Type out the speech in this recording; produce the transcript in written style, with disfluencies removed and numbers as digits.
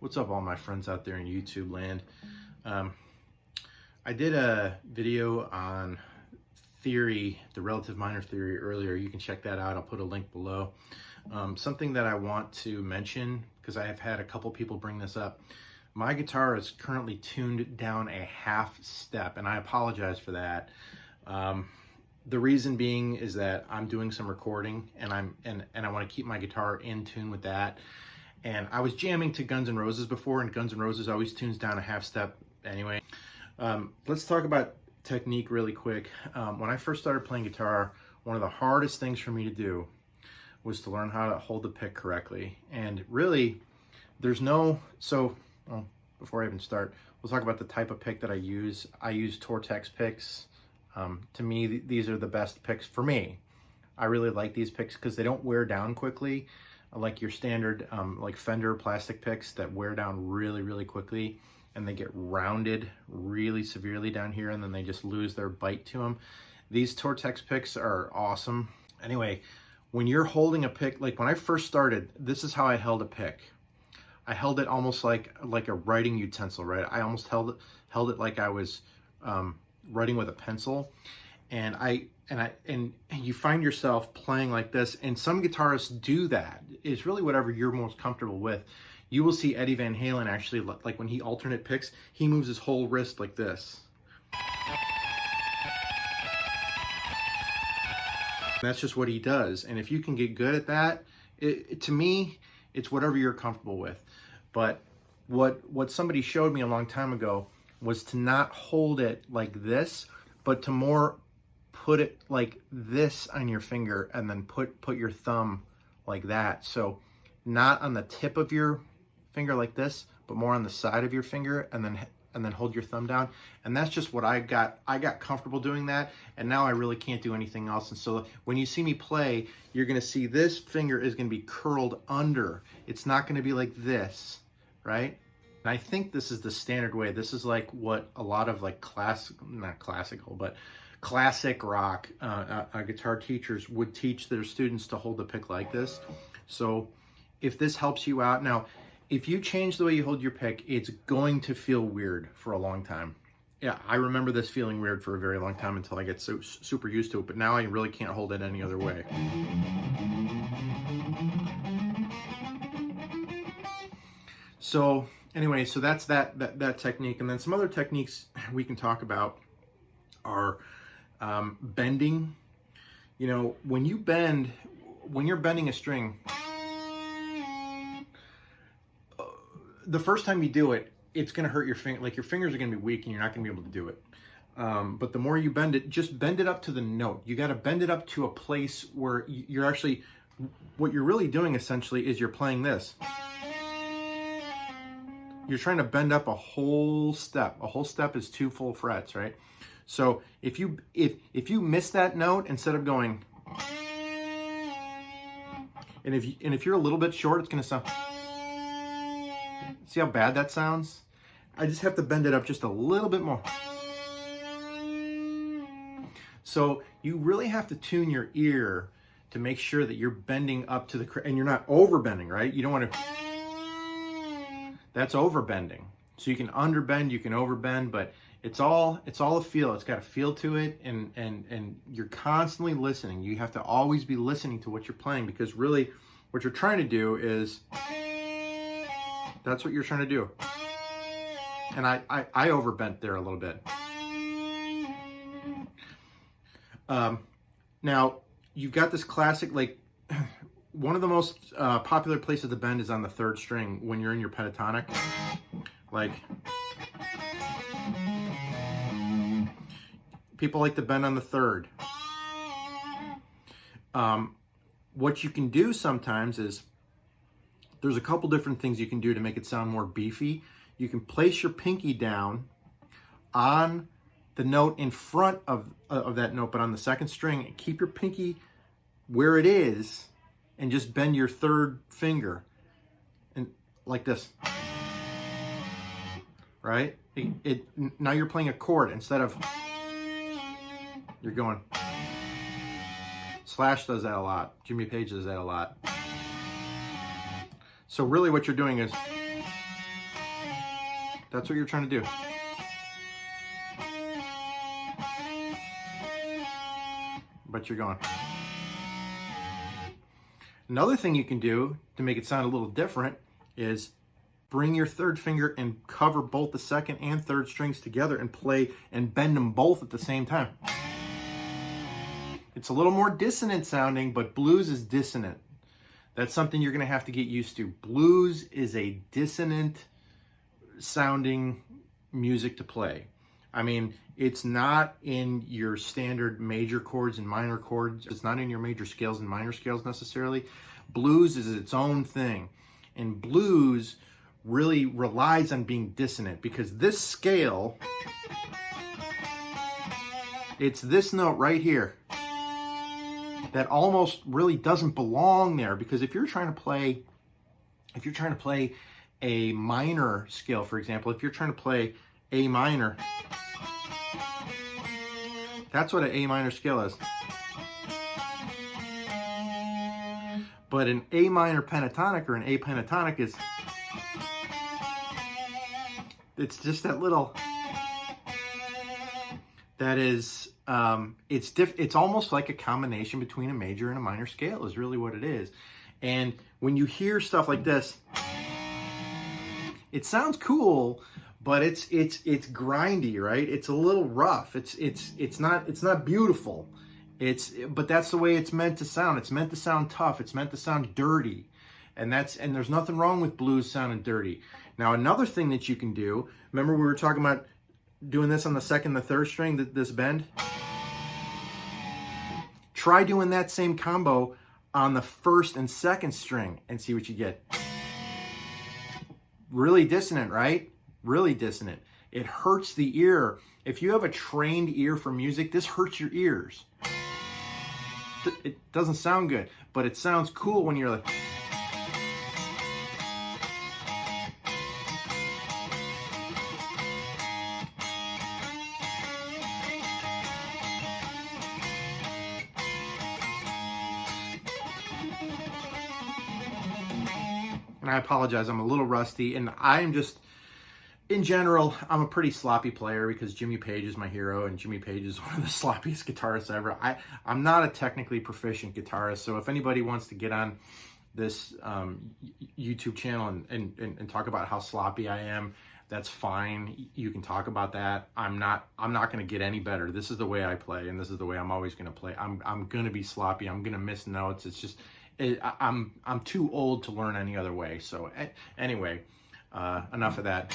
What's up, all my friends out there in YouTube land? I did a video on theory, the relative minor theory earlier. You can check that out. I'll put a link below. Something that I want to mention, because I have had a couple people bring this up. My guitar is currently tuned down a half step, and I apologize for that. The reason being is that I'm doing some recording, and I want to keep my guitar in tune with that. And I was jamming to Guns N' Roses before, and Guns N' Roses always tunes down a half step anyway. Let's talk about technique really quick. When I first started playing guitar, one of the hardest things for me to do was to learn how to hold the pick correctly. And really, there's no, before I even start, we'll talk about the type of pick that I use. I use Tortex picks. To me, these are the best picks for me. I really like these picks because they don't wear down quickly, like your standard like Fender plastic picks that wear down really, really quickly, and they get rounded really severely down here, and then they just lose their bite to them. These Tortex picks are awesome. Anyway, when you're holding a pick, like when I first started, this is how I held a pick. I held it almost like a writing utensil, right? I almost held it like I was writing with a pencil, and you find yourself playing like this, and some guitarists do that. It's really whatever you're most comfortable with. You will see Eddie Van Halen actually, like when he alternate picks, he moves his whole wrist like this. That's just what he does, and if you can get good at that, to me, it's whatever you're comfortable with. But what somebody showed me a long time ago was to not hold it like this, but to more put it like this on your finger, and then put your thumb like that. So not on the tip of your finger like this, but more on the side of your finger, and then hold your thumb down. And that's just what I got comfortable doing that, and now I really can't do anything else. And so when you see me play, you're gonna see this finger is gonna be curled under. It's not gonna be like this, right? And I think this is the standard way. This is like what a lot of like not classical, but classic rock guitar teachers would teach their students to hold the pick like this. So if this helps you out, now, if you change the way you hold your pick, it's going to feel weird for a long time. Yeah, I remember this feeling weird for a very long time until I get so super used to it, but now I really can't hold it any other way. So anyway, so that's that technique. And then some other techniques we can talk about are bending. You know, when you're bending a string, the first time you do it, it's going to hurt your finger. Like, your fingers are going to be weak and you're not going to be able to do it. But the more you bend it, just bend it up to the note. You got to bend it up to a place where you're actually, what you're really doing essentially is you're playing this. You're trying to bend up a whole step. A whole step is 2 full frets, right? So if you miss that note, instead of going, and if you're a little bit short, it's going to sound. See how bad that sounds? I just have to bend it up just a little bit more. So you really have to tune your ear to make sure that you're bending up to the, and you're not over bending, right? You don't want to. That's over bending. So you can underbend, you can overbend, but it's all a feel. It's got a feel to it, and you're constantly listening. You have to always be listening to what you're playing, because really what you're trying to do is, that's what you're trying to do. And I overbent there a little bit. Now you've got this classic, like, one of the most popular places to bend is on the 3rd string when you're in your pentatonic. Like, people like to bend on the 3rd. What you can do sometimes is, there's a couple different things you can do to make it sound more beefy. You can place your pinky down on the note in front of that note, but on the 2nd string, and keep your pinky where it is, and just bend your 3rd finger, and like this, right? Now you're playing a chord instead of, you're going. Slash does that a lot. Jimmy Page does that a lot. So really what you're doing is, That's what you're trying to do. But you're going. Another thing you can do to make it sound a little different is bring your third finger and cover both the second and third strings together and play and bend them both at the same time. It's a little more dissonant sounding, but blues is dissonant. That's something you're going to have to get used to. Blues is a dissonant sounding music to play. I mean, it's not in your standard major chords and minor chords. It's not in your major scales and minor scales necessarily. Blues is its own thing. And blues really relies on being dissonant because this scale, it's this note right here that almost really doesn't belong there, because if you're trying to play a minor scale, for example, if you're trying to play A minor, that's what an A minor scale is. But an A minor pentatonic or an A pentatonic is, it's just that little, that is, it's almost like a combination between a major and a minor scale is really what it is. And when you hear stuff like this, it sounds cool, but it's grindy, right? It's a little rough. It's not beautiful. But that's the way it's meant to sound. It's meant to sound tough. It's meant to sound dirty. And there's nothing wrong with blues sounding dirty. Now, another thing that you can do, remember we were talking about doing this on the second and the third string, this bend? Try doing that same combo on the first and second string and see what you get. Really dissonant, right? Really dissonant. It hurts the ear. If you have a trained ear for music, this hurts your ears. It doesn't sound good, but it sounds cool when you're like... And I apologize, I'm a little rusty, and I'm just, in general, I'm a pretty sloppy player because Jimmy Page is my hero, and Jimmy Page is one of the sloppiest guitarists ever. I'm not a technically proficient guitarist, so if anybody wants to get on this YouTube channel and talk about how sloppy I am, that's fine. You can talk about that. I'm not going to get any better. This is the way I play, and this is the way I'm always going to play. I'm going to be sloppy. I'm going to miss notes. It's just... I'm too old to learn any other way. So anyway, enough of that.